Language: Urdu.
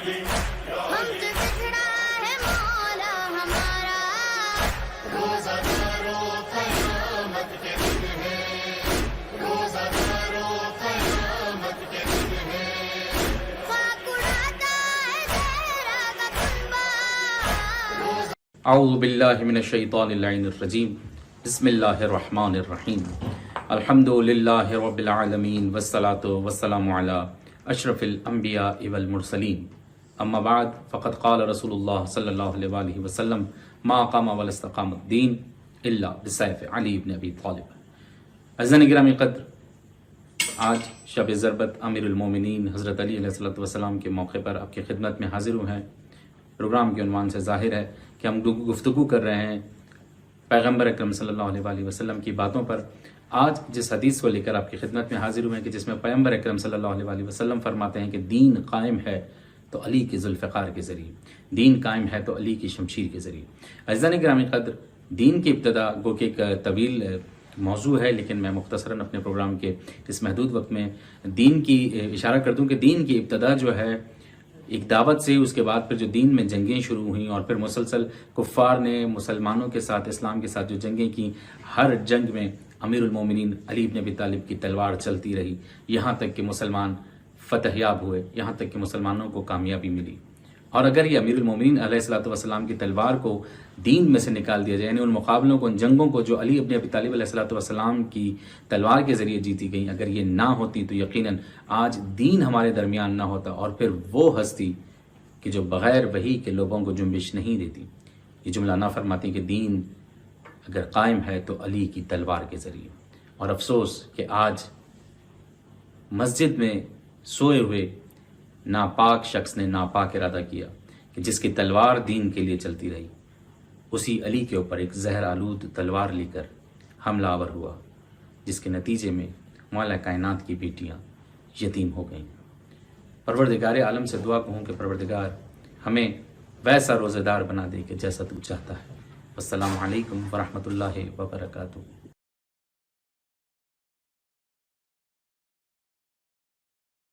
ہم سے بچھڑا ہے مولا ہمارا، روزہ دارو قیامت کے دن ہے، روزہ دارو قیامت کے دن ہے، خاک اڑاتا ہے زہرا کا کنبہ۔ اعوذ باللہ من الشیطان اللعین الرجیم، بسم اللہ الرحمن الرحیم، الحمد للہ رب العالمین والصلاة والسلام علی اشرف الانبیاء والمرسلین، اما بعد فقد قال رسول اللہ صلی اللہ علیہ وآلہ وسلم ما قام ولا استقام الدین الا بسیف علی بن ابی طالب۔ عزیزان گرامی قدر، آج شب ضربت امیر المومنین حضرت علی علیہ السلام کے موقع پر آپ کی خدمت میں حاضر ہوئے ہیں۔ پروگرام کے عنوان سے ظاہر ہے کہ ہم گفتگو کر رہے ہیں پیغمبر اکرم صلی اللہ علیہ وسلم کی باتوں پر۔ آج جس حدیث کو لے کر آپ کی خدمت میں حاضر ہوئے ہیں کہ جس میں پیغمبر اکرم صلی اللہ علیہ وسلم فرماتے ہیں کہ دین قائم ہے تو علی کے ذوالفقار کے ذریعے، دین قائم ہے تو علی کی شمشیر کے ذریعے۔ عزیزان گرامی قدر، دین کی ابتدا گو کہ ایک طویل موضوع ہے، لیکن میں مختصراً اپنے پروگرام کے اس محدود وقت میں دین کی اشارہ کر دوں کہ دین کی ابتدا جو ہے ایک دعوت سے، اس کے بعد پھر جو دین میں جنگیں شروع ہوئیں اور پھر مسلسل کفار نے مسلمانوں کے ساتھ، اسلام کے ساتھ جو جنگیں کی، ہر جنگ میں امیر المومنین علی بن ابی طالب کی تلوار چلتی رہی، یہاں تک کہ مسلمان فتح یاب ہوئے، یہاں تک کہ مسلمانوں کو کامیابی ملی۔ اور اگر یہ امیر المومنین علیہ السلام کی تلوار کو دین میں سے نکال دیا جائے، یعنی ان مقابلوں کو، ان جنگوں کو جو علی ابن ابی طالب علیہ السلام کی تلوار کے ذریعے جیتی گئیں، اگر یہ نہ ہوتی تو یقیناً آج دین ہمارے درمیان نہ ہوتا، اور پھر وہ ہستی کہ جو بغیر وحی کے لوگوں کو جنبش نہیں دیتی، یہ جملہ نہ فرماتی کہ دین اگر قائم ہے تو علی کی تلوار کے ذریعے۔ اور افسوس کہ آج مسجد میں سوئے ہوئے ناپاک شخص نے ناپاک ارادہ کیا کہ جس کی تلوار دین کے لیے چلتی رہی، اسی علی کے اوپر ایک زہر آلود تلوار لے کر حملہ آور ہوا، جس کے نتیجے میں مولا کائنات کی بیٹیاں یتیم ہو گئیں۔ پروردگار عالم سے دعا کہوں کہ پروردگار ہمیں ویسا روزہ دار بنا دے کہ جیسا تو چاہتا ہے۔ السلام علیکم ورحمۃ اللہ وبرکاتہ۔